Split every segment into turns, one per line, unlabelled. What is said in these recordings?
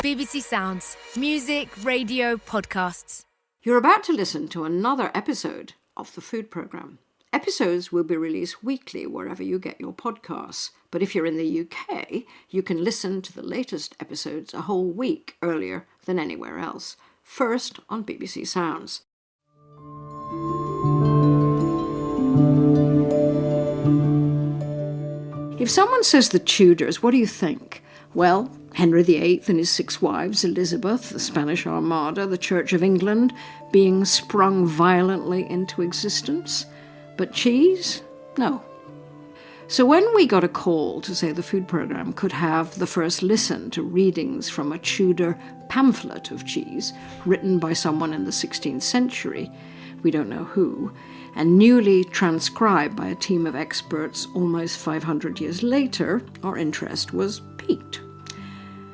BBC Sounds. Music, radio, podcasts.
You're about to listen to another episode of the food programme. Episodes will be released weekly wherever you get your podcasts. But if you're in the UK, you can listen to the latest episodes a whole week earlier than anywhere else. First on BBC Sounds. If someone says the Tudors, what do you think? Well, Henry VIII and his 6 wives, Elizabeth, the Spanish Armada, the Church of England, being sprung violently into existence. But cheese? No. So when we got a call to say the food programme could have the first listen to readings from a Tudor pamphlet of cheese, written by someone in the 16th century, we don't know who, and newly transcribed by a team of experts almost 500 years later, our interest was piqued.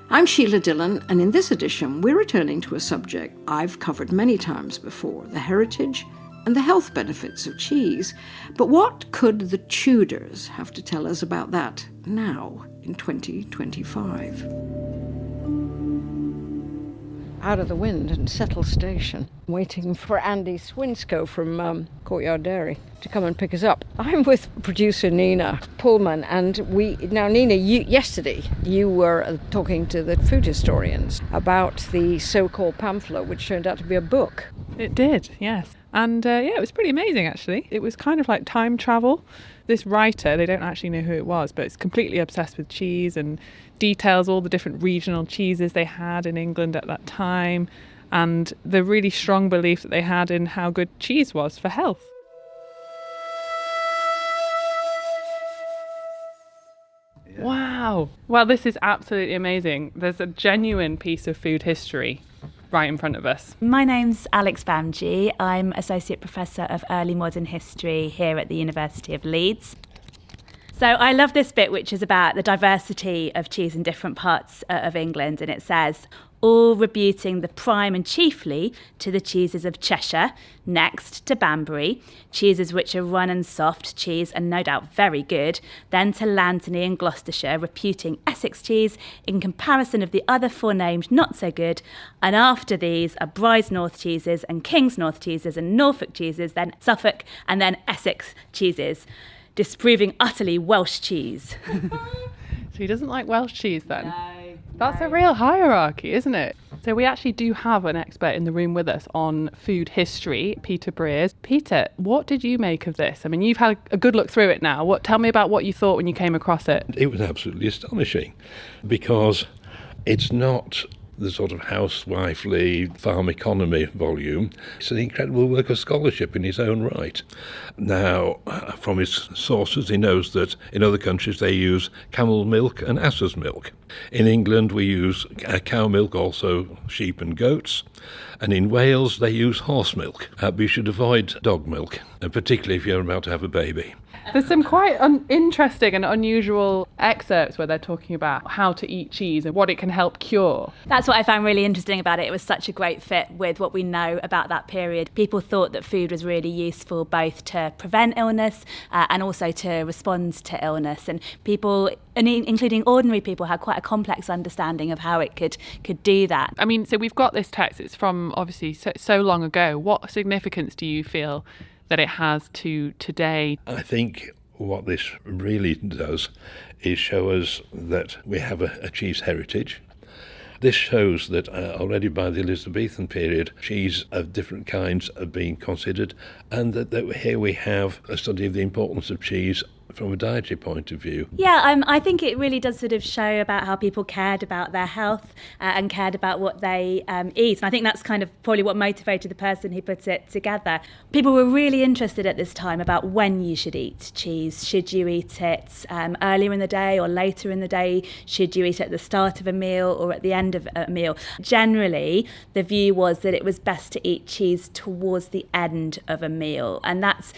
I'm Sheila Dillon, and in this edition we're returning to a subject I've covered many times before, the heritage and the health benefits of cheese. But what could the Tudors have to tell us about that now in 2025? Out of the wind and Settle Station, waiting for Andy Swinscoe from Courtyard Dairy to come and pick us up. I'm with producer Nina Pullman, and Nina, yesterday you were talking to the food historians about the so-called pamphlet, which turned out to be a book.
It did, yes. And it was pretty amazing, actually. It was kind of like time travel. This writer, they don't actually know who it was, but it's completely obsessed with cheese and details all the different regional cheeses they had in England at that time and the really strong belief that they had in how good cheese was for health. Yeah. Wow. Well, this is absolutely amazing. There's a genuine piece of food history right in front of us.
My name's Alex Bamji. I'm Associate Professor of Early Modern History here at the University of Leeds. So I love this bit, which is about the diversity of cheese in different parts of England, and it says, all rebuting the prime and chiefly to the cheeses of Cheshire, next to Banbury, cheeses which are run and soft cheese and no doubt very good, then to Lantony and Gloucestershire, reputing Essex cheese in comparison of the other forenamed not so good, and after these are Bride's North cheeses and King's North cheeses and Norfolk cheeses, then Suffolk and then Essex cheeses, disproving utterly Welsh cheese.
So he doesn't like Welsh cheese then? No. That's a real hierarchy, isn't it? So we actually do have an expert in the room with us on food history, Peter Breers. Peter, what did you make of this? I mean, you've had a good look through it now. Tell me about what you thought when you came across it.
It was absolutely astonishing because it's not the sort of housewifely farm economy volume. It's an incredible work of scholarship in its own right. Now, from his sources, he knows that in other countries they use camel milk and asses milk. In England we use cow milk, also sheep and goats. And in Wales they use horse milk. But you should avoid dog milk, particularly if you're about to have a baby.
There's some quite interesting and unusual excerpts where they're talking about how to eat cheese and what it can help cure.
That's what I found really interesting about it. It was such a great fit with what we know about that period. People thought that food was really useful both to prevent illness and also to respond to illness. And people, including ordinary people, had quite a complex understanding of how it could do that.
I mean, so we've got this text. It's from obviously so long ago. What significance do you feel that it has to today?
I think what this really does is show us that we have a cheese heritage. This shows that already by the Elizabethan period, cheese of different kinds are being considered, and that here we have a study of the importance of cheese from a dietary point of view.
Yeah, I think it really does sort of show about how people cared about their health and cared about what they eat. And I think that's kind of probably what motivated the person who put it together. People were really interested at this time about when you should eat cheese. Should you eat it earlier in the day or later in the day? Should you eat it at the start of a meal or at the end of a meal? Generally, the view was that it was best to eat cheese towards the end of a meal. And that's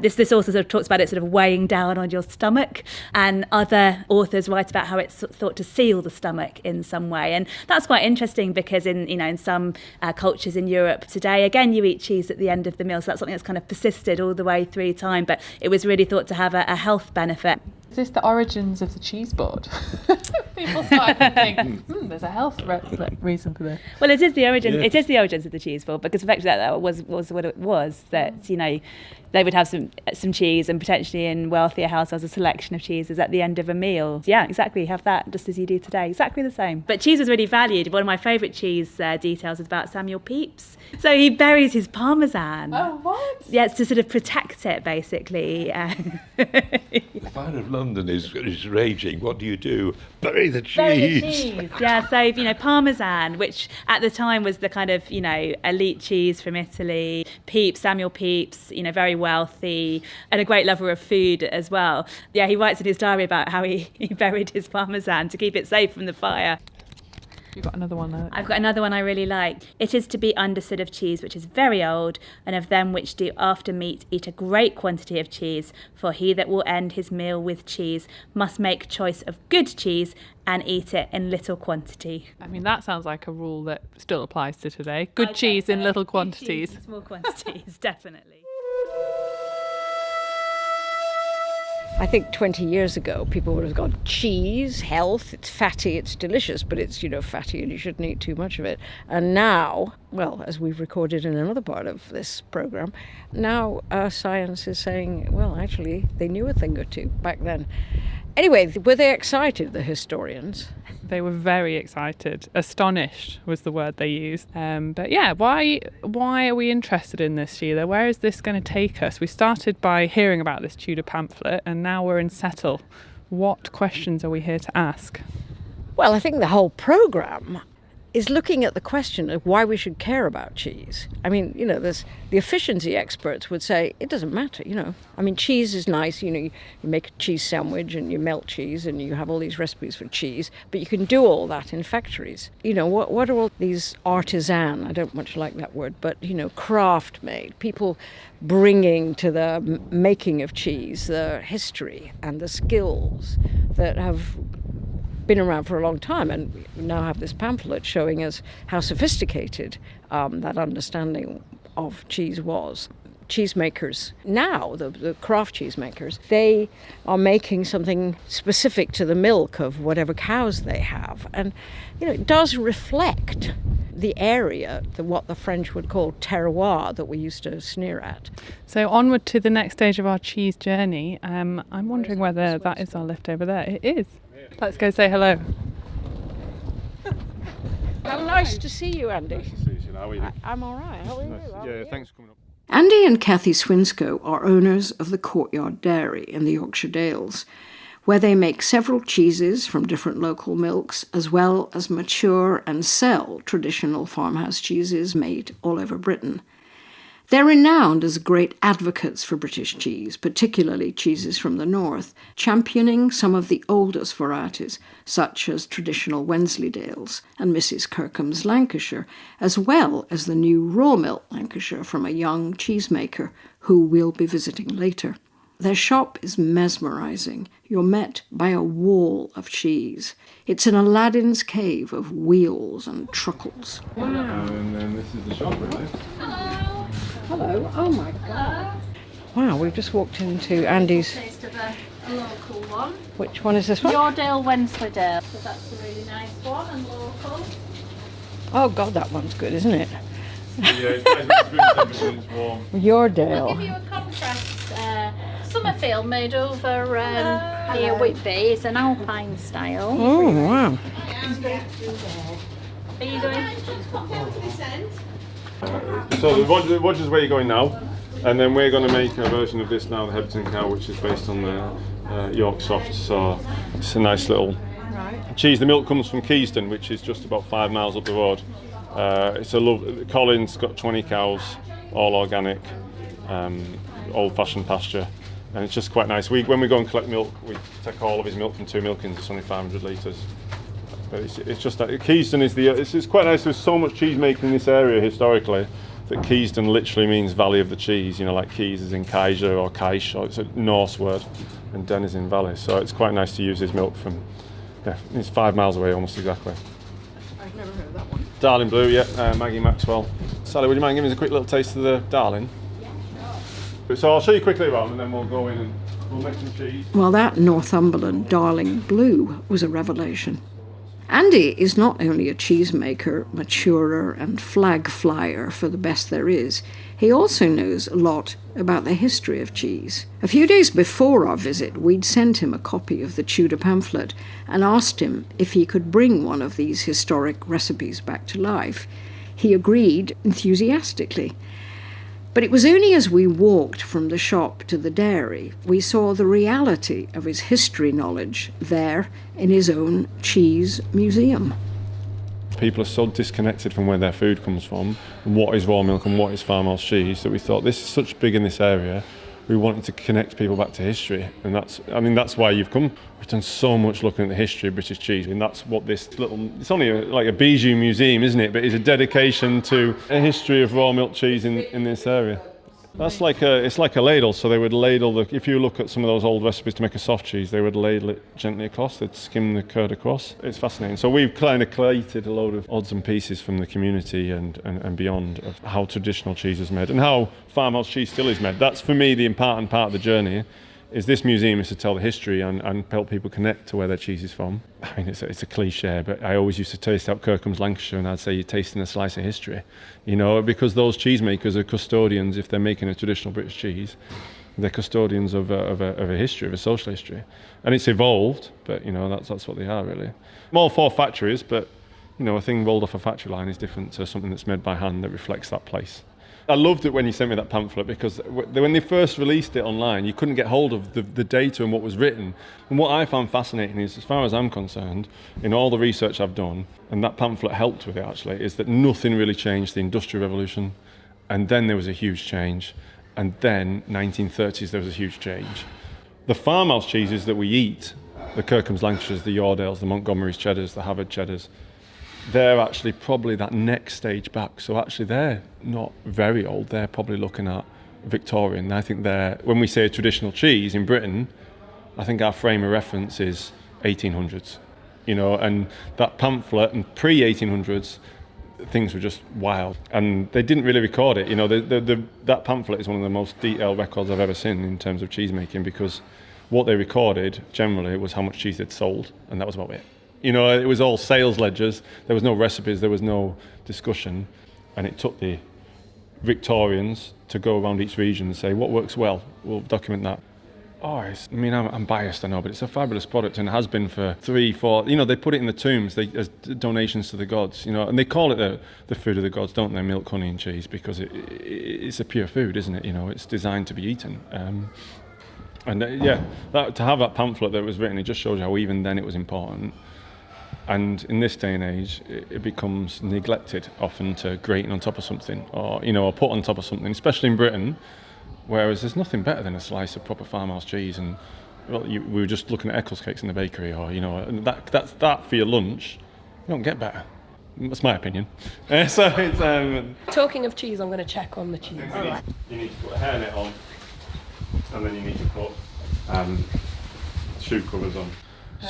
this also sort of talks about it sort of weighing down on your stomach, and other authors write about how it's thought to seal the stomach in some way. And that's quite interesting because in some cultures in Europe today, again, you eat cheese at the end of the meal, so that's something that's kind of persisted all the way through time, but it was really thought to have a health benefit.
Is this the origins of the cheese board? People started thinking, There's a health reason for this.
Well, it is the origin.
Yeah.
It is the origins of the cheese ball, because effectively that was what it was. That they would have some cheese, and potentially in wealthier households a selection of cheeses at the end of a meal. Yeah, exactly. You have that just as you do today. Exactly the same. But cheese was really valued. One of my favourite cheese details is about Samuel Pepys. So he buries his parmesan.
Oh, what?
Yeah, it's to sort of protect it, basically.
The fire of London is raging. What do? Bury the cheese.
Bury the cheese. Yeah, so, parmesan, which at the time was the kind of, elite cheese from Italy. Samuel Pepys, very wealthy and a great lover of food as well. Yeah, he writes in his diary about how he buried his parmesan to keep it safe from the fire.
You've got another one there.
I've got another one I really like. It is to be understood of cheese which is very old, and of them which do after meat eat a great quantity of cheese, for he that will end his meal with cheese must make choice of good cheese and eat it in little quantity.
I mean, that sounds like a rule that still applies to today. Good cheese in little quantities.
Good cheese in small quantities, definitely.
I think 20 years ago, people would have gone, cheese, health, it's fatty, it's delicious, but it's, fatty and you shouldn't eat too much of it. And now, well, as we've recorded in another part of this programme, now science is saying, well, actually, they knew a thing or two back then. Anyway, were they excited, the historians?
They were very excited. Astonished was the word they used. But yeah, why are we interested in this, Sheila? Where is this going to take us? We started by hearing about this Tudor pamphlet, and now we're in Settle. What questions are we here to ask?
Well, I think the whole programme is looking at the question of why we should care about cheese. I mean, there's the efficiency experts would say it doesn't matter, I mean, cheese is nice, you make a cheese sandwich and you melt cheese and you have all these recipes for cheese, but you can do all that in factories. What are all these artisan, I don't much like that word, but, craft made, people bringing to the making of cheese the history and the skills that have been around for a long time, and we now have this pamphlet showing us how sophisticated that understanding of cheese was. Cheesemakers now, the craft cheesemakers, they are making something specific to the milk of whatever cows they have, and it does reflect the area, what the French would call terroir, that we used to sneer at.
So onward to the next stage of our cheese journey. I'm wondering whether that is our lift over there. It is. Let's go say hello.
How nice to see you, Andy.
Nice to see you. How are you?
I'm all right. How are you?
Yeah, thanks for coming up.
Andy and Kathy Swinscoe are owners of the Courtyard Dairy in the Yorkshire Dales, where they make several cheeses from different local milks, as well as mature and sell traditional farmhouse cheeses made all over Britain. They're renowned as great advocates for British cheese, particularly cheeses from the north, championing some of the oldest varieties, such as traditional Wensleydales and Mrs. Kirkham's Lancashire, as well as the new raw milk Lancashire from a young cheesemaker who we'll be visiting later. Their shop is mesmerising. You're met by a wall of cheese. It's an Aladdin's cave of wheels and truckles.
Wow. And then this is the shop, really.
Hello. Oh my God. Wow, we've just walked into Andy's.
Taste of a local one.
Which one is this one?
Yoredale Wensleydale. So that's a really nice one and local.
Oh God, that one's good, isn't it?
Yeah, it's nice room temperature and it's warm.
I'll
Yoredale.
give you a contrast. Summerfield made over near Whitby. It's an alpine style.
Oh wow.
Are you going?
So the Rogers way you're going now, and then we're going to make a version of this now, the Hepton cow, which is based on the York Soft. So it's a nice little cheese. The milk comes from Keyston, which is just about 5 miles up the road. It's a Colin's got 20 cows, all organic, old-fashioned pasture, and it's just quite nice. When we go and collect milk, we take all of his milk from 2 milkings. It's only 500 litres. But it's just that Keyston is it's quite nice. There's so much cheese making in this area historically that Keyston literally means Valley of the Cheese. Like Keys is in Kaiser or Kaish, or it's a Norse word, and Den is in Valley. So it's quite nice to use his milk from. Yeah, it's 5 miles away almost exactly.
I've never heard of that one.
Darling Blue, yeah, Maggie Maxwell. Sally, would you mind giving us a quick little taste of the Darling? Yeah, sure. So I'll show you quickly around, and then we'll go in and we'll make some cheese.
Well, that Northumberland Darling Blue was a revelation. Andy is not only a cheesemaker, maturer and flag flyer for the best there is, he also knows a lot about the history of cheese. A few days before our visit, we'd sent him a copy of the Tudor pamphlet and asked him if he could bring one of these historic recipes back to life. He agreed enthusiastically. But it was only as we walked from the shop to the dairy we saw the reality of his history knowledge there in his own cheese museum.
People are so disconnected from where their food comes from, and what is raw milk and what is farmhouse cheese, that we thought this is such big in this area. We wanted to connect people back to history, and that's why you've come. We've done so much looking at the history of British cheese, and that's what this it's only like a bijou museum, isn't it? But it's a dedication to a history of raw milk cheese in this area. It's like a ladle, so they would ladle if you look at some of those old recipes to make a soft cheese, they would ladle it gently across, they'd skim the curd across. It's fascinating. So we've kind of collated a load of odds and pieces from the community and beyond of how traditional cheese is made and how farmhouse cheese still is made. That's for me the important part of the journey. Is this museum is to tell the history and help people connect to where their cheese is from. I mean, it's a cliche, but I always used to taste out Kirkham's Lancashire, and I'd say you're tasting a slice of history, because those cheesemakers are custodians. If they're making a traditional British cheese, they're custodians of a history, of a social history, and it's evolved. But that's what they are really. I'm all for factories, but a thing rolled off a factory line is different to something that's made by hand that reflects that place. I loved it when you sent me that pamphlet, because when they first released it online, you couldn't get hold of the data and what was written. And what I found fascinating is, as far as I'm concerned, in all the research I've done, and that pamphlet helped with it actually, is that nothing really changed the Industrial Revolution, and then there was a huge change, and then 1930s there was a huge change. The farmhouse cheeses that we eat, the Kirkham's Lancashires, the Yordales, the Montgomery's cheddars, the Harvard cheddars, they're actually probably that next stage back. So actually they're not very old. They're probably looking at Victorian. I think when we say a traditional cheese in Britain, I think our frame of reference is 1800s, and that pamphlet and pre-1800s, things were just wild. And they didn't really record it. That pamphlet is one of the most detailed records I've ever seen in terms of cheese making, because what they recorded generally was how much cheese they'd sold, and that was about it. It was all sales ledgers. There was no recipes, there was no discussion. And it took the Victorians to go around each region and say, what works well? We'll document that. I'm biased, I know, but it's a fabulous product and has been for 3-4, they put it in the tombs as donations to the gods, and they call it the food of the gods, don't they? Milk, honey and cheese, because it's a pure food, isn't it? It's designed to be eaten. To have that pamphlet that was written, it just shows you how even then it was important. And in this day and age, it becomes neglected often to grating on top of something, or put on top of something, especially in Britain, whereas there's nothing better than a slice of proper farmhouse cheese. And we were just looking at Eccles cakes in the bakery, or that's for your lunch. You don't get better. That's my opinion. So it's
talking of cheese, I'm going to check on the cheese.
Right. You need to put a hairnet on, and then you need to put shoe covers on.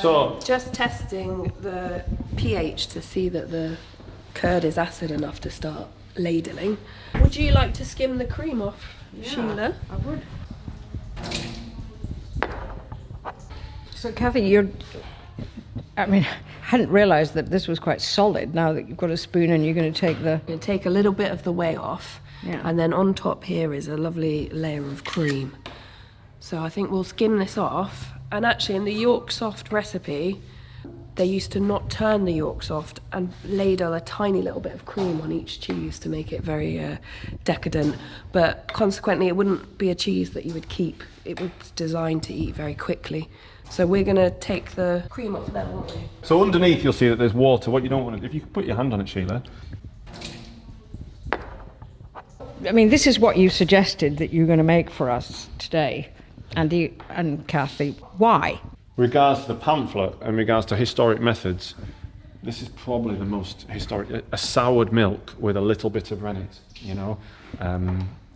So
just testing the pH to see that the curd is acid enough to start ladling. Would you like to skim the cream off, Sheila?
I would. So Kathy, I hadn't realised that this was quite solid. Now that you've got a spoon and you're going to
take a little bit of the whey off, and then on top here is a lovely layer of cream. So I think we'll skim this off. And actually in the York Soft recipe, they used to not turn the York Soft and ladle a tiny little bit of cream on each cheese to make it very decadent. But consequently, it wouldn't be a cheese that you would keep. It was designed to eat very quickly. So we're going to take the cream off there, won't we?
So underneath you'll see that there's water. What you don't want to, if you could put your hand on it, Sheila.
This is what you suggested that you're going to make for us today. Andy and Kathy, why?
Regards to the pamphlet and regards to historic methods, this is probably the most historic. A soured milk with a little bit of rennet,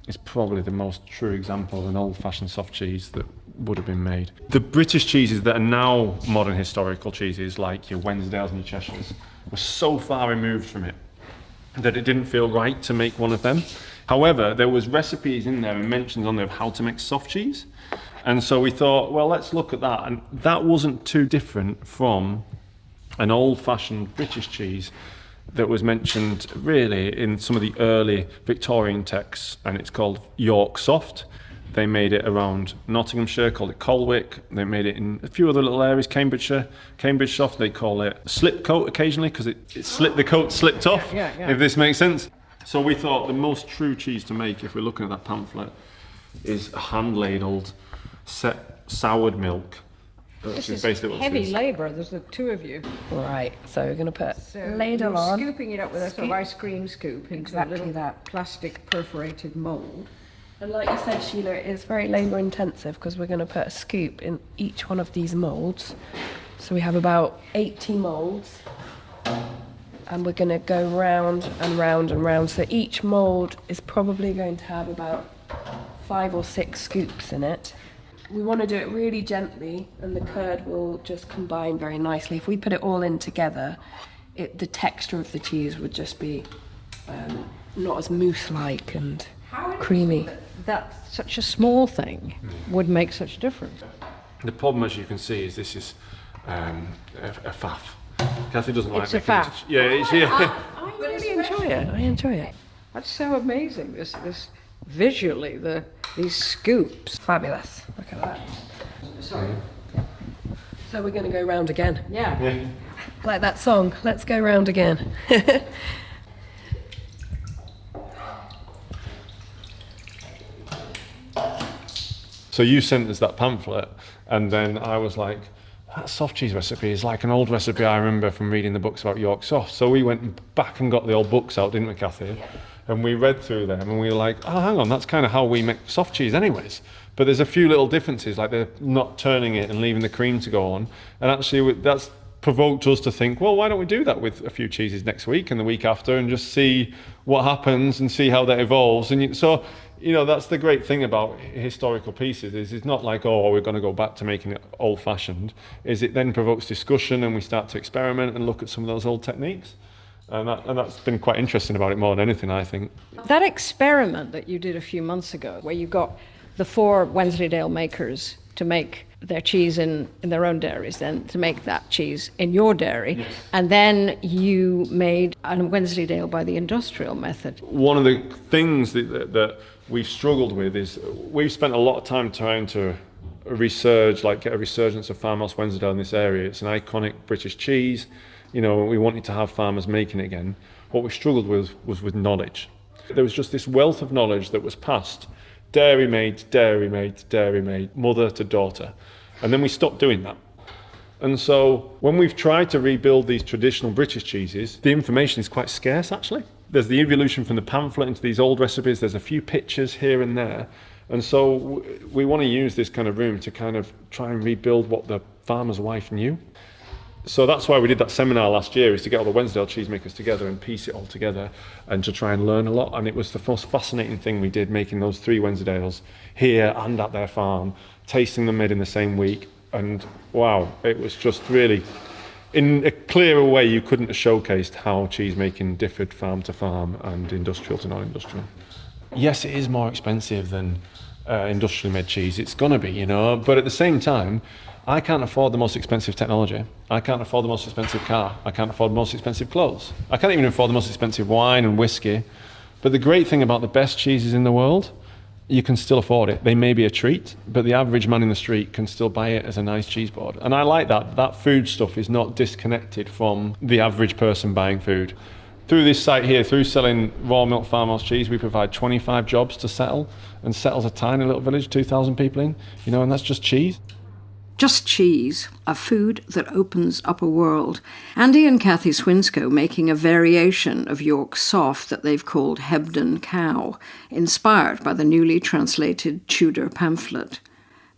is probably the most true example of an old-fashioned soft cheese that would have been made. The British cheeses that are now modern historical cheeses, like your Wensdales and your Cheshires, were so far removed from it that it didn't feel right to make one of them. However, there was recipes in there and mentions on there of how to make soft cheese. And so we thought, well, let's look at that. And that wasn't too different from an old-fashioned British cheese that was mentioned really in some of the early Victorian texts, and it's called York Soft. They made it around Nottinghamshire, called it Colwick. They made it in a few other little areas, Cambridgeshire. Cambridge Soft, they call it slip coat occasionally because the coat slipped off, if this makes sense. So we thought the most true cheese to make, if we're looking at that pamphlet, is a hand-ladled, soured milk.
This is basically heavy labour. There's the two of you.
Right, so we're going to put ladle on.
Scooping it up with a sort of ice cream scoop into
Exactly
a little
that.
plastic perforated mould.
And like you said, Sheila, it is very labour intensive because we're going to put a scoop in each one of these moulds. So we have about 80 moulds. And we're going to go round and round and round. So each mould is probably going to have about 5 or 6 scoops in it. We want to do it really gently, and the curd will just combine very nicely. If we put it all in together, the texture of the cheese would just be not as mousse-like and creamy.
That such a small thing would make such a difference.
The problem, as you can see, is this is a faff. Kathy doesn't like
It's a
making
faff.
this. Yeah, it's, yeah.
I really enjoy it.
I enjoy it.
That's so amazing. This visually, these scoops.
Fabulous. Look at that.
Sorry.
So we're going to go round again.
Yeah.
Like that song, let's go round again.
So you sent us that pamphlet, and then I was like, that soft cheese recipe is like an old recipe I remember from reading the books about York Soft. So we went back and got the old books out, didn't we, Kathy? Yeah. And we read through them, and we were like, oh, hang on, that's kind of how we make soft cheese anyways. But there's a few little differences, like they're not turning it and leaving the cream to go on. And actually, that's provoked us to think, well, why don't we do that with a few cheeses next week and the week after, and just see what happens and see how that evolves. And so, you know, that's the great thing about historical pieces, is it's not like, oh, we're going to go back to making it old-fashioned. Is it then provokes discussion, and we start to experiment and look at some of those old techniques. And that's been quite interesting about it more than anything, I think.
That experiment that you did a few months ago, where you got the 4 Wensleydale makers to make their cheese in their own dairies, then to make that cheese in your dairy, yes. And then you made a Wensleydale by the industrial method.
One of the things that we've struggled with is we've spent a lot of time trying to resurge, like get a resurgence of Farmhouse Wensleydale in this area. It's an iconic British cheese. You know, we wanted to have farmers making it again. What we struggled with was with knowledge. There was just this wealth of knowledge that was passed dairy maid, mother to daughter. And then we stopped doing that. And so when we've tried to rebuild these traditional British cheeses, the information is quite scarce, actually. There's the evolution from the pamphlet into these old recipes. There's a few pictures here and there. And so we want to use this kind of room to kind of try and rebuild what the farmer's wife knew. So that's why we did that seminar last year, is to get all the Wensleydale cheesemakers together and piece it all together and to try and learn a lot. And it was the most fascinating thing we did, making those 3 Wensleydales here and at their farm, tasting them made in the same week. And wow, it was just really, in a clearer way, you couldn't have showcased how cheesemaking differed farm to farm and industrial to non-industrial. Yes, it is more expensive than industrially made cheese. It's going to be, you know, but at the same time, I can't afford the most expensive technology. I can't afford the most expensive car. I can't afford the most expensive clothes. I can't even afford the most expensive wine and whiskey. But the great thing about the best cheeses in the world, you can still afford it. They may be a treat, but the average man in the street can still buy it as a nice cheese board. And I like that. That food stuff is not disconnected from the average person buying food. Through this site here, through selling raw milk farmhouse cheese, we provide 25 jobs to Settle. And Settle's a tiny little village, 2,000 people in, you know, and that's just cheese.
Just cheese, a food that opens up a world. Andy and Kathy Swinscoe making a variation of York Soft that they've called Hebden Cow, inspired by the newly translated Tudor pamphlet.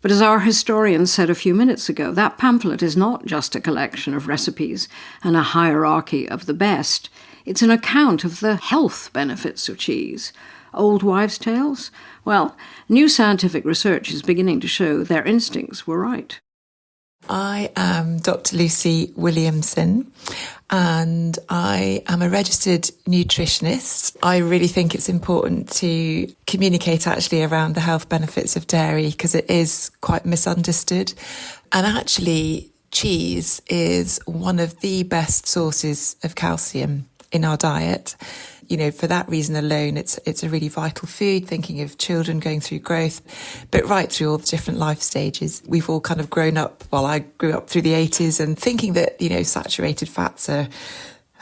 But as our historian said a few minutes ago, that pamphlet is not just a collection of recipes and a hierarchy of the best. It's an account of the health benefits of cheese. Old wives' tales? Well, new scientific research is beginning to show their instincts were right.
I am Dr. Lucy Williamson, and I am a registered nutritionist. I really think it's important to communicate actually around the health benefits of dairy because it is quite misunderstood. And actually, cheese is one of the best sources of calcium in our diet. You know, for that reason alone, it's a really vital food, thinking of children going through growth, but right through all the different life stages. We've all kind of grown up, well, I grew up through the 80s and thinking that, you know, saturated fats are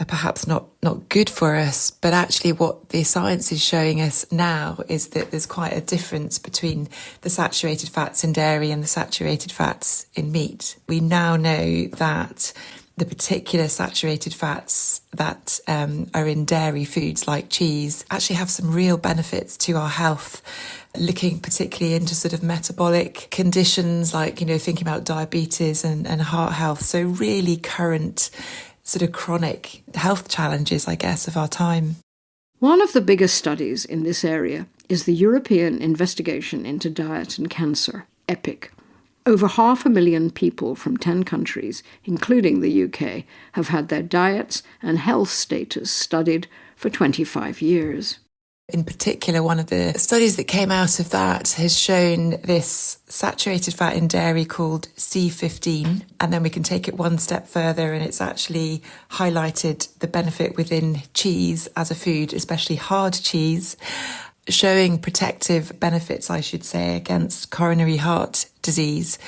perhaps not good for us. But actually what the science is showing us now is that there's quite a difference between the saturated fats in dairy and the saturated fats in meat. We now know that the particular saturated fats that are in dairy foods like cheese actually have some real benefits to our health, looking particularly into sort of metabolic conditions like, you know, thinking about diabetes and heart health. So really current sort of chronic health challenges, I guess, of our time.
One of the biggest studies in this area is the European Investigation into Diet and Cancer, EPIC. Over 500,000 people from 10 countries, including the UK, have had their diets and health status studied for 25 years.
In particular, one of the studies that came out of that has shown this saturated fat in dairy called C15. And then we can take it one step further and it's actually highlighted the benefit within cheese as a food, especially hard cheese, showing protective benefits, I should say, against coronary heart disease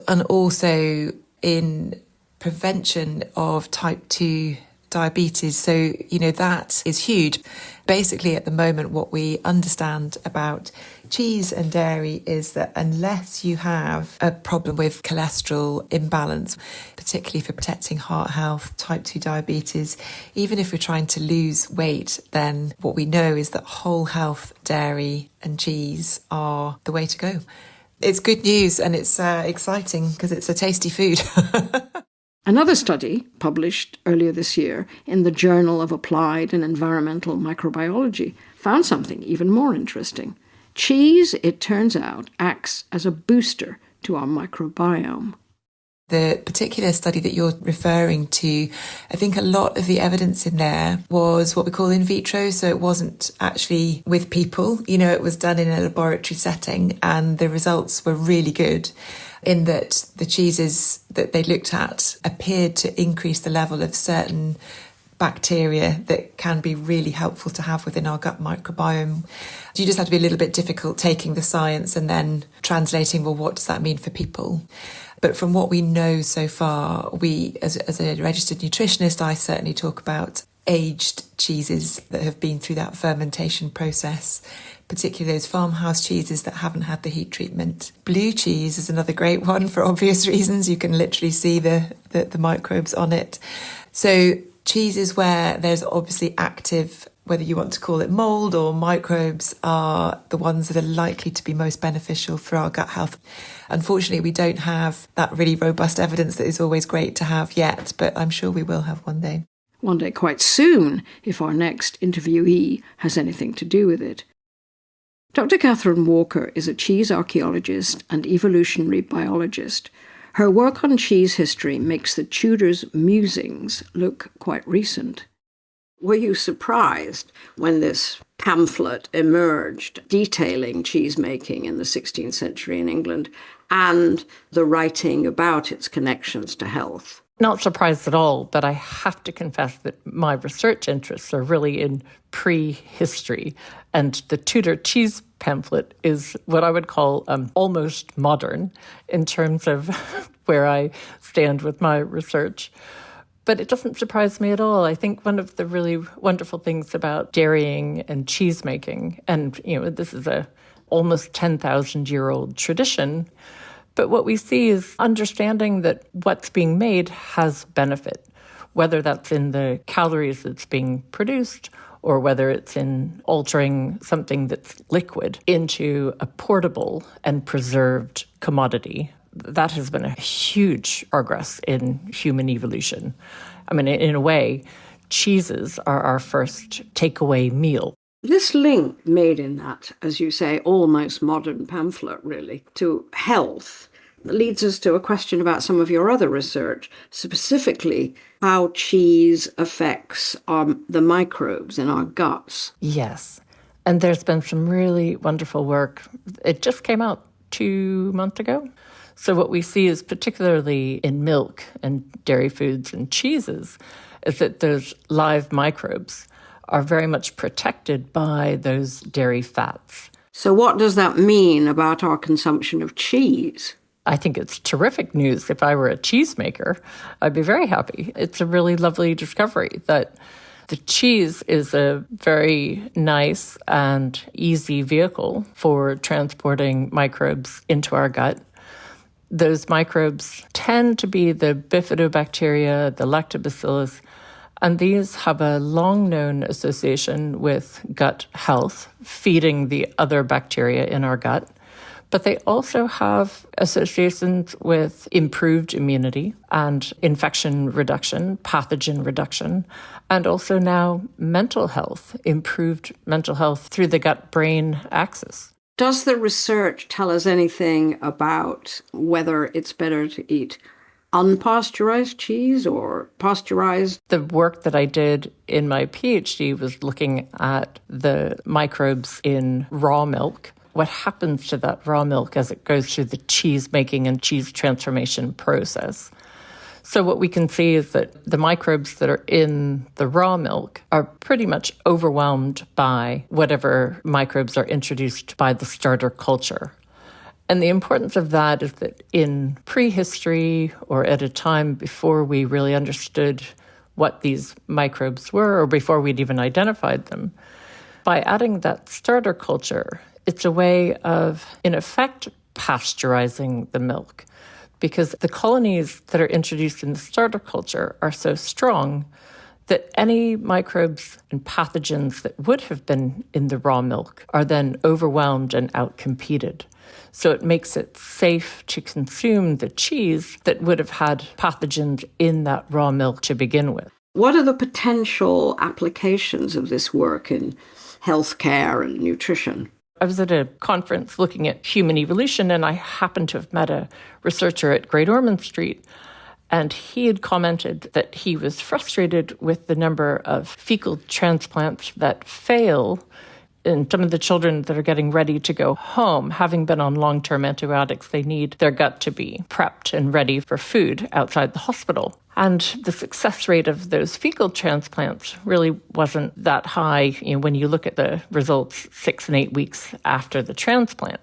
and also in prevention of type 2 diabetes. So, you know, that is huge. Basically, at the moment, what we understand about cheese and dairy is that unless you have a problem with cholesterol imbalance, particularly for protecting heart health, type 2 diabetes, even if we're trying to lose weight, then what we know is that whole health dairy and cheese are the way to go. It's good news and it's exciting because it's a tasty food.
Another study, published earlier this year in the Journal of Applied and Environmental Microbiology, found something even more interesting. Cheese, it turns out, acts as a booster to our microbiome.
The particular study that you're referring to, I think a lot of the evidence in there was what we call in vitro, so it wasn't actually with people. You know, it was done in a laboratory setting and the results were really good in that the cheeses that they looked at appeared to increase the level of certain bacteria that can be really helpful to have within our gut microbiome. You just have to be a little bit difficult taking the science and then translating, well, what does that mean for people? But from what we know so far, we, as a registered nutritionist, I certainly talk about aged cheeses that have been through that fermentation process, particularly those farmhouse cheeses that haven't had the heat treatment. Blue cheese is another great one for obvious reasons. You can literally see the microbes on it. So cheeses where there's obviously active, whether you want to call it mould or microbes, are the ones that are likely to be most beneficial for our gut health. Unfortunately, we don't have that really robust evidence that is always great to have yet, but I'm sure we will have one day.
One day quite soon, if our next interviewee has anything to do with it. Dr. Catherine Walker is a cheese archaeologist and evolutionary biologist. Her work on cheese history makes the Tudors' musings look quite recent. Were you surprised when this pamphlet emerged detailing cheesemaking in the 16th century in England and the writing about its connections to health?
Not surprised at all, but I have to confess that my research interests are really in prehistory, and the Tudor cheese pamphlet is what I would call almost modern in terms of where I stand with my research. But it doesn't surprise me at all. I think one of the really wonderful things about dairying and cheesemaking, and you know, this is a almost 10,000-year-old tradition, but what we see is understanding that what's being made has benefit, whether that's in the calories that's being produced or whether it's in altering something that's liquid into a portable and preserved commodity. That has been a huge progress in human evolution. I mean, in a way, cheeses are our first takeaway meal.
This link made in that, as you say, almost modern pamphlet, really, to health leads us to a question about some of your other research, specifically how cheese affects the microbes in our guts.
Yes, and there's been some really wonderful work. It just came out 2 months ago. So what we see is, particularly in milk and dairy foods and cheeses, is that those live microbes are very much protected by those dairy fats.
So what does that mean about our consumption of cheese?
I think it's terrific news. If I were a cheesemaker, I'd be very happy. It's a really lovely discovery that the cheese is a very nice and easy vehicle for transporting microbes into our gut. Those microbes tend to be the bifidobacteria, the lactobacillus, and these have a long-known association with gut health, feeding the other bacteria in our gut. But they also have associations with improved immunity and infection reduction, pathogen reduction, and also now mental health, improved mental health through the gut-brain axis.
Does the research tell us anything about whether it's better to eat unpasteurized cheese or pasteurized?
The work that I did in my PhD was looking at the microbes in raw milk. What happens to that raw milk as it goes through the cheese making and cheese transformation process. So what we can see is that the microbes that are in the raw milk are pretty much overwhelmed by whatever microbes are introduced by the starter culture. And the importance of that is that in prehistory, or at a time before we really understood what these microbes were, or before we'd even identified them, by adding that starter culture, it's a way of, in effect, pasteurizing the milk, because the colonies that are introduced in the starter culture are so strong that any microbes and pathogens that would have been in the raw milk are then overwhelmed and outcompeted. So it makes it safe to consume the cheese that would have had pathogens in that raw milk to begin with.
What are the potential applications of this work in healthcare and nutrition?
I was at a conference looking at human evolution, and I happened to have met a researcher at Great Ormond Street, and he had commented that he was frustrated with the number of fecal transplants that fail in some of the children that are getting ready to go home. Having been on long-term antibiotics, they need their gut to be prepped and ready for food outside the hospital. And the success rate of those fecal transplants really wasn't that high. When you look at the results 6 and 8 weeks after the transplant,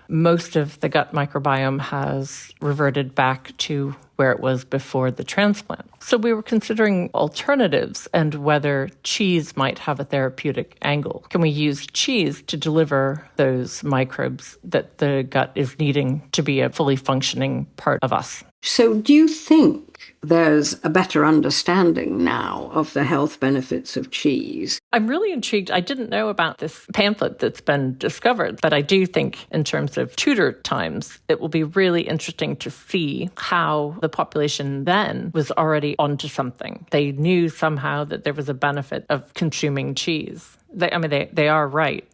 most of the gut microbiome has reverted back to where it was before the transplant. So we were considering alternatives and whether cheese might have a therapeutic angle. Can we use cheese to deliver those microbes that the gut is needing to be a fully functioning part of us?
So do you think there's a better understanding now of the health benefits of cheese?
I'm really intrigued. I didn't know about this pamphlet that's been discovered, but I do think in terms of Tudor times, it will be really interesting to see how the population then was already onto something. They knew somehow that there was a benefit of consuming cheese. They are right.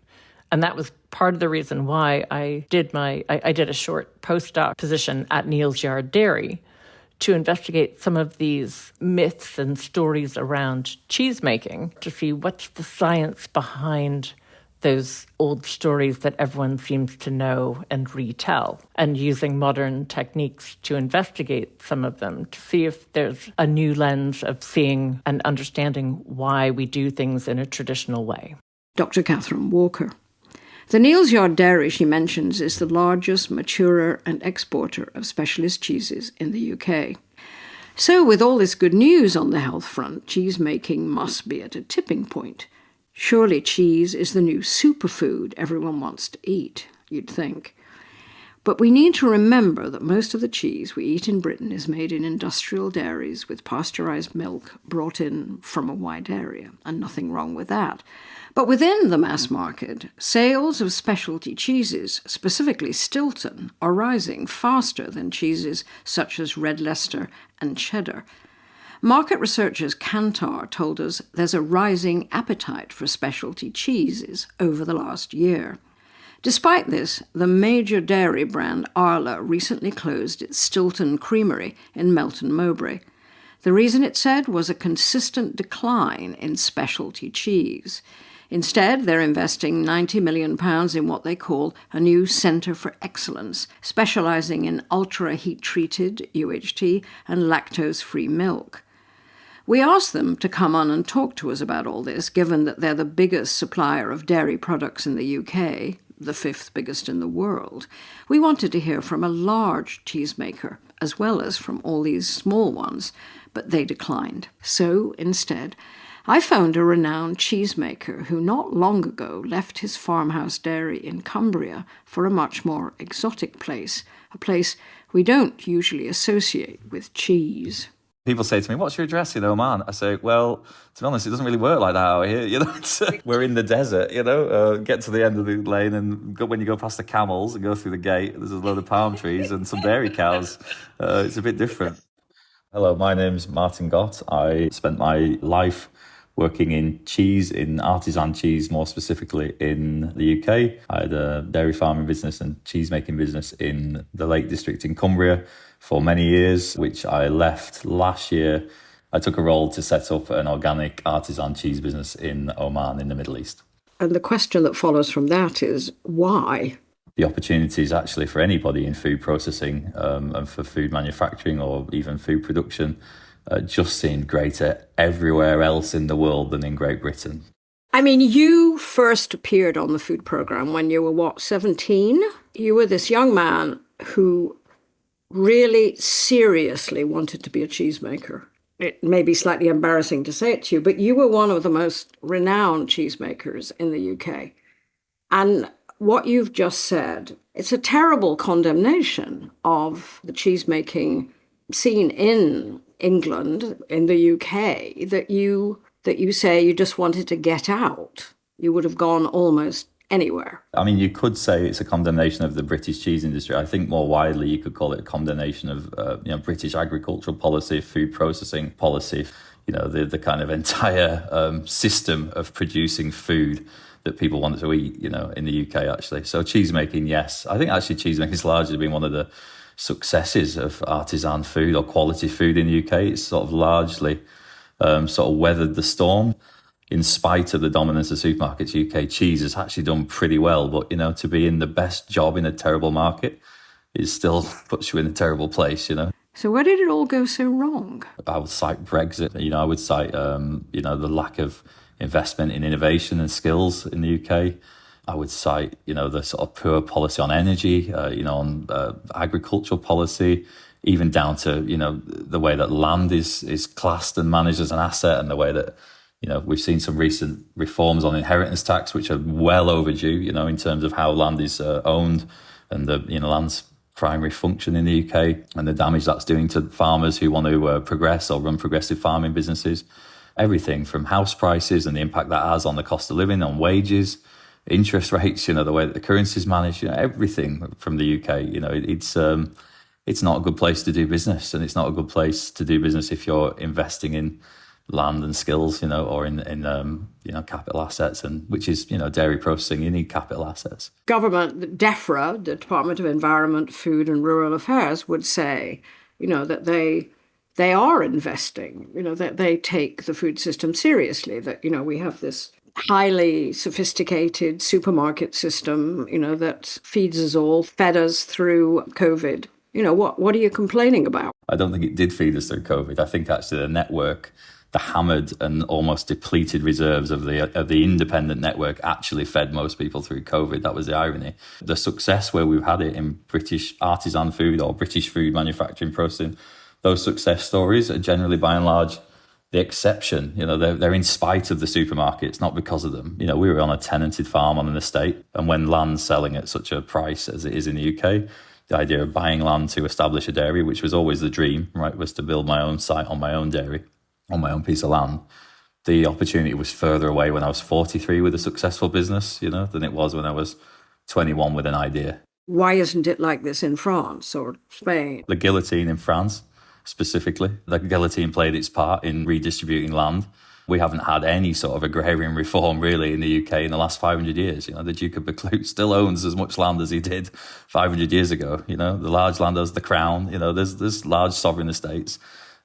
And that was part of the reason why I did a short postdoc position at Neal's Yard Dairy to investigate some of these myths and stories around cheesemaking, to see what's the science behind those old stories that everyone seems to know and retell, and using modern techniques to investigate some of them, to see if there's a new lens of seeing and understanding why we do things in a traditional way.
Dr. Catherine Walker. The Neal's Yard Dairy, she mentions, is the largest maturer and exporter of specialist cheeses in the UK. So with all this good news on the health front, cheesemaking must be at a tipping point. Surely cheese is the new superfood everyone wants to eat, you'd think. But we need to remember that most of the cheese we eat in Britain is made in industrial dairies with pasteurised milk brought in from a wide area, and nothing wrong with that. But within the mass market, sales of specialty cheeses, specifically Stilton, are rising faster than cheeses such as Red Leicester and Cheddar. Market researchers Kantar told us there's a rising appetite for specialty cheeses over the last year. Despite this, the major dairy brand Arla recently closed its Stilton creamery in Melton Mowbray. The reason, it said, was a consistent decline in specialty cheese. Instead, they're investing £90 million in what they call a new Centre for Excellence, specialising in ultra-heat-treated, UHT, and lactose-free milk. We asked them to come on and talk to us about all this, given that they're the biggest supplier of dairy products in the UK, the 5th biggest in the world. We wanted to hear from a large cheesemaker, as well as from all these small ones, but they declined. So, instead, I phoned a renowned cheesemaker who not long ago left his farmhouse dairy in Cumbria for a much more exotic place, a place we don't usually associate with cheese.
People say to me, what's your address in Oman? I say, well, to be honest, it doesn't really work like that out here. We're in the desert, get to the end of the lane and when you go past the camels and go through the gate, there's a load of palm trees and some dairy cows. It's a bit different. Hello, my name's Martin Gott. I spent my life working in cheese, in artisan cheese, more specifically in the UK. I had a dairy farming business and cheesemaking business in the Lake District in Cumbria for many years, which I left last year. I took a role to set up an organic artisan cheese business in Oman in the Middle East.
And the question that follows from that is, why?
The opportunities actually for anybody in food processing and for food manufacturing or even food production just seemed greater everywhere else in the world than in Great Britain.
I mean, you first appeared on the food programme when you were, 17? You were this young man who really seriously wanted to be a cheesemaker. It may be slightly embarrassing to say it to you, but you were one of the most renowned cheesemakers in the UK. And what you've just said, it's a terrible condemnation of the cheesemaking scene in England, in the UK, that you say you just wanted to get out. You would have gone almost anywhere.
I mean, you could say it's a condemnation of the British cheese industry. I think more widely you could call it a condemnation of British agricultural policy, food processing policy, the kind of entire system of producing food that people want to eat, in the UK actually. So cheesemaking, yes. I think actually cheesemaking has largely been one of the successes of artisan food or quality food in the UK. It's sort of largely weathered the storm. In spite of the dominance of supermarkets, UK cheese has actually done pretty well. But, to be in the best job in a terrible market is still puts you in a terrible place,
So where did it all go so wrong?
I would cite Brexit. I would cite, the lack of investment in innovation and skills in the UK. I would cite, the sort of poor policy on energy, on agricultural policy, even down to, the way that land is classed and managed as an asset, and the way that, we've seen some recent reforms on inheritance tax, which are well overdue, in terms of how land is owned and the, land's primary function in the UK and the damage that's doing to farmers who want to progress or run progressive farming businesses. Everything from house prices and the impact that has on the cost of living, on wages, interest rates, the way that the currency is managed, everything from the UK, it's not a good place to do business, and it's not a good place to do business if you're investing in land and skills, or in capital assets, and which is, dairy processing, you need capital assets.
Government, DEFRA, the Department of Environment, Food and Rural Affairs, would say, that they are investing, that they take the food system seriously, that, we have this highly sophisticated supermarket system, that feeds us all, fed us through COVID. What are you complaining about?
I don't think it did feed us through COVID. I think actually the network, the hammered and almost depleted reserves of the independent network actually fed most people through COVID. That was the irony. The success where we've had it in British artisan food or British food manufacturing processing, those success stories are generally by and large the exception. They're in spite of the supermarkets, not because of them. We were on a tenanted farm on an estate, and when land's selling at such a price as it is in the UK, the idea of buying land to establish a dairy, which was always the dream, right, was to build my own site on my own dairy, on my own piece of land. The opportunity was further away when I was 43 with a successful business, than it was when I was 21 with an idea.
Why isn't it like this in France or Spain?
The guillotine in France, specifically, the guillotine played its part in redistributing land. We haven't had any sort of agrarian reform really in the UK in the last 500 years. The Duke of Buccleuch still owns as much land as he did 500 years ago. The large landowners, the Crown, there's large sovereign estates.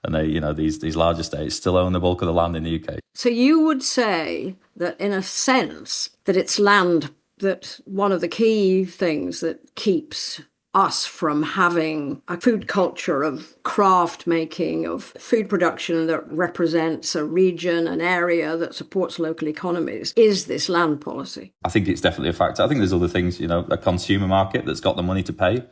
And they, these large estates still own the bulk of the land in the UK.
So you would say that in a sense that it's land, that one of the key things that keeps us from having a food culture of craft making, of food production that represents a region, an area that supports local economies, is this land policy.
I think it's definitely a factor. I think there's other things, a consumer market that's got the money to pay.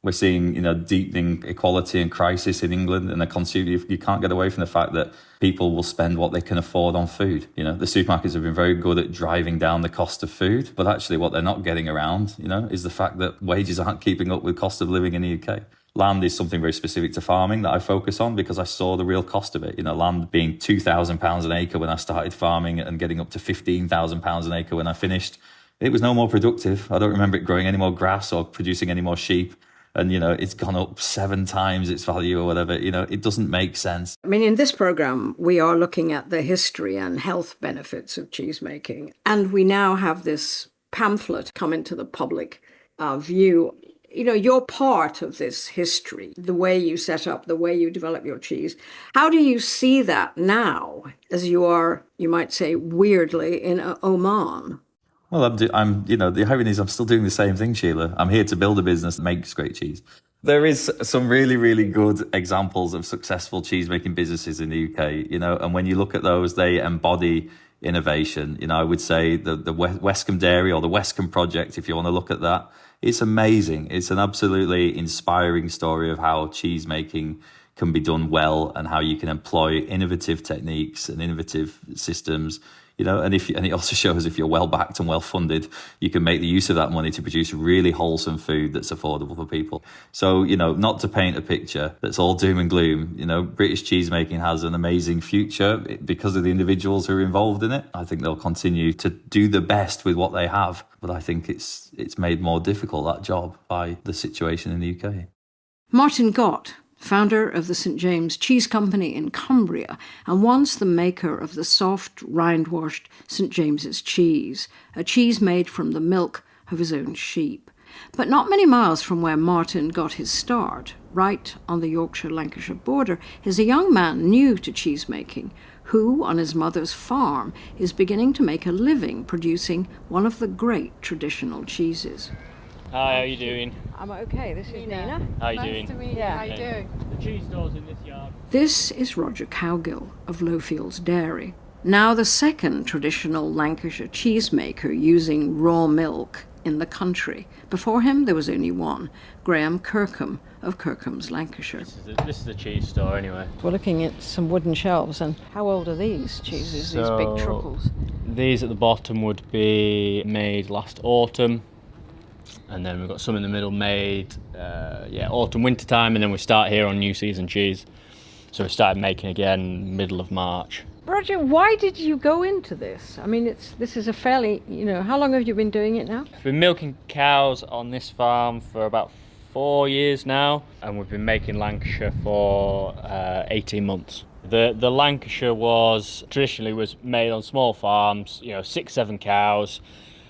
We're seeing, deepening equality and crisis in England, and the consumer, you can't get away from the fact that people will spend what they can afford on food. The supermarkets have been very good at driving down the cost of food, but actually what they're not getting around, is the fact that wages aren't keeping up with cost of living in the UK. Land is something very specific to farming that I focus on because I saw the real cost of it. Land being £2,000 an acre when I started farming and getting up to £15,000 an acre when I finished. It was no more productive. I don't remember it growing any more grass or producing any more sheep. And, it's gone up 7 times its value or whatever. It doesn't make sense.
I mean, in this programme, we are looking at the history and health benefits of cheesemaking. And we now have this pamphlet come into the public view. You're part of this history, the way you set up, the way you develop your cheese. How do you see that now as you are, you might say, weirdly in Oman?
Well, the irony is I'm still doing the same thing, Sheila. I'm here to build a business that makes great cheese. There is some really, really good examples of successful cheesemaking businesses in the UK, and when you look at those, they embody innovation. I would say the Westcombe Dairy or the Westcombe Project, if you want to look at that, it's amazing. It's an absolutely inspiring story of how cheesemaking can be done well and how you can employ innovative techniques and innovative systems. And it also shows if you're well backed and well funded, you can make the use of that money to produce really wholesome food that's affordable for people. So, not to paint a picture that's all doom and gloom, British cheesemaking has an amazing future because of the individuals who are involved in it. I think they'll continue to do the best with what they have. But I think it's made more difficult, that job, by the situation in the UK.
Martin Gott, founder of the St James Cheese Company in Cumbria, and once the maker of the soft, rind-washed St James's cheese, a cheese made from the milk of his own sheep. But not many miles from where Martin got his start, right on the Yorkshire-Lancashire border, is a young man new to cheesemaking, who, on his mother's farm, is beginning to make a living producing one of the great traditional cheeses.
Hi, how are you doing?
I'm okay, this is Nina.
How are you doing?
Nice to meet you. How are you doing?
The cheese store's in this yard.
This is Roger Cowgill of Lowfields Dairy, now the second traditional Lancashire cheesemaker using raw milk in the country. Before him there was only one, Graham Kirkham of Kirkham's, Lancashire.
This is the cheese store anyway.
We're looking at some wooden shelves, and how old are these cheeses, these big truckles?
These at the bottom would be made last autumn. And then we've got some in the middle made, autumn, winter time, and then we start here on new season cheese. So we started making again middle of March.
Roger, why did you go into this? I mean, this is a fairly, how long have you been doing it now?
We've been milking cows on this farm for about 4 years now, and we've been making Lancashire for 18 months. The Lancashire traditionally was made on small farms, 6-7 cows.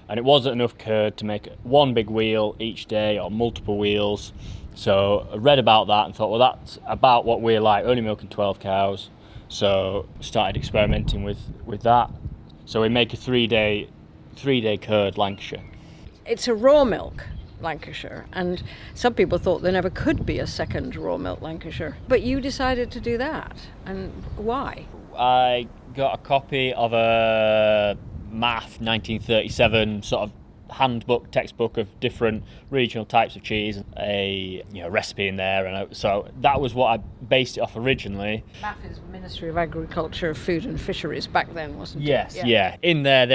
And it wasn't enough curd to make one big wheel each day or multiple wheels. So I read about that and thought, well, that's about what we're like, only milking 12 cows. So started experimenting with that. So we make a three-day curd Lancashire.
It's a raw milk Lancashire, and some people thought there never could be a second raw milk Lancashire. But you decided to do that, and why?
I got a copy of a math 1937 sort of textbook of different regional types of cheese, a recipe in there, and so that was what I based it off originally.
MAF is Ministry of Agriculture, Food and Fisheries back then, wasn't it?
Yes, yeah. In there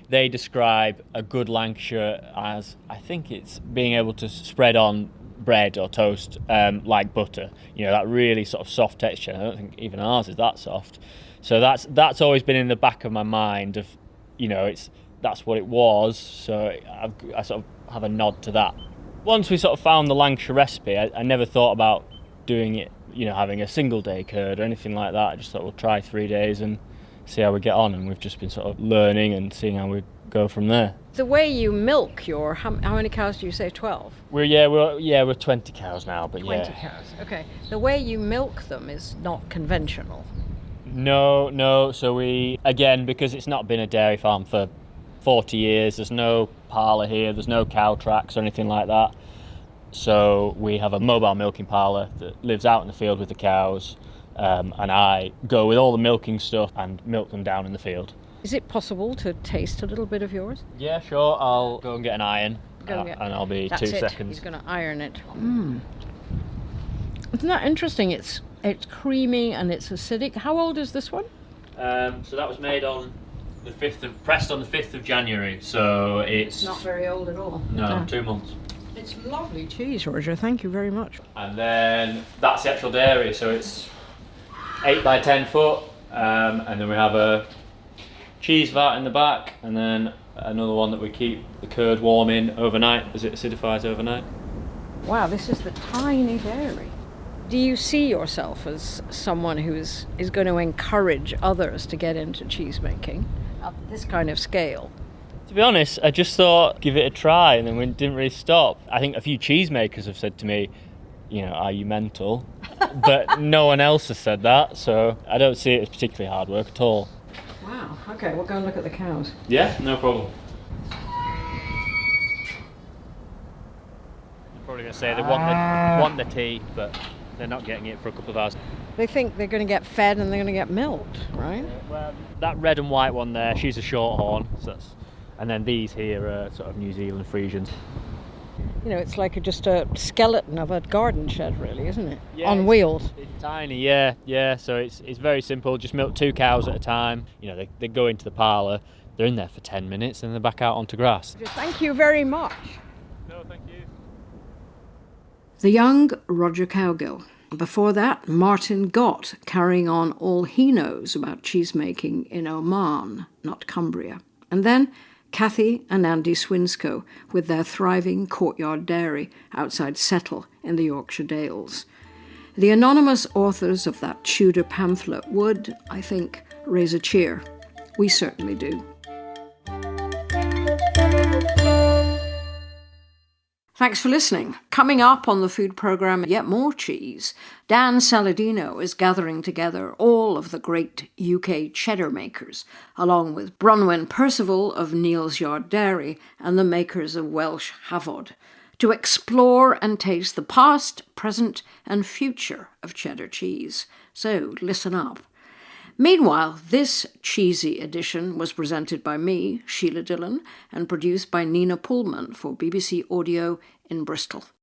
they describe a good Lancashire as, I think it's being able to spread on bread or toast like butter, that really sort of soft texture. I don't think even ours is that soft. So that's always been in the back of my mind of, that's what it was, so I sort of have a nod to that. Once we sort of found the Lancashire recipe, I never thought about doing it, having a single day curd or anything like that. I just thought we'll try 3 days and see how we get on, and we've just been sort of learning and seeing how we go from there.
The way you milk how many cows do you say? 12?
We're 20 cows now, but
20 cows. Okay. The way you milk them is not conventional.
No. So we, again, because it's not been a dairy farm for 40 years, there's no parlour here, there's no cow tracks or anything like that. So we have a mobile milking parlour that lives out in the field with the cows, and I go with all the milking stuff and milk them down in the field.
Is it possible to taste a little bit of yours?
Yeah, sure. I'll go and get an iron, and I'll be
That's
2
it.
seconds.
He's going to iron it. Isn't that interesting? It's creamy and it's acidic. How old is this one?
So that was made on pressed on the 5th of January. So it's
not very old at all.
No, 2 months.
It's lovely cheese, Roger. Thank you very much.
And then that's the actual dairy. So it's 8 by 10 foot, and then we have a cheese vat in the back, and then another one that we keep the curd warm in overnight as it acidifies overnight.
Wow, this is the tiny dairy. Do you see yourself as someone who is going to encourage others to get into cheesemaking at this kind of scale?
To be honest, I just thought give it a try, and then we didn't really stop. I think a few cheesemakers have said to me, are you mental? But no one else has said that, so I don't see it as particularly hard work at all.
Wow, okay, we'll go and look at the cows.
Yeah, no problem. You're probably going to say they want the tea, but they're not getting it for a couple of hours.
They think they're going to get fed and they're going to get milked, right?
Well, that red and white one there, she's a shorthorn, and then these here are sort of New Zealand Friesians.
It's like just a skeleton of a garden shed, really, isn't it?
Yeah,
on wheels.
It's tiny, yeah. So it's very simple. Just milk 2 cows at a time. They go into the parlour, they're in there for 10 minutes, and they're back out onto grass.
Thank you very much.
No, thank you.
The young Roger Cowgill. Before that, Martin Gott, carrying on all he knows about cheesemaking in Oman, not Cumbria. And then Kathy and Andy Swinscoe with their thriving courtyard dairy outside Settle in the Yorkshire Dales. The anonymous authors of that Tudor pamphlet would, I think, raise a cheer. We certainly do. Thanks for listening. Coming up on the food programme, yet more cheese. Dan Saladino is gathering together all of the great UK cheddar makers, along with Bronwyn Percival of Neal's Yard Dairy and the makers of Welsh Havod, to explore and taste the past, present and future of cheddar cheese. So listen up. Meanwhile, this cheesy edition was presented by me, Sheila Dillon, and produced by Nina Pullman for BBC Audio in Bristol.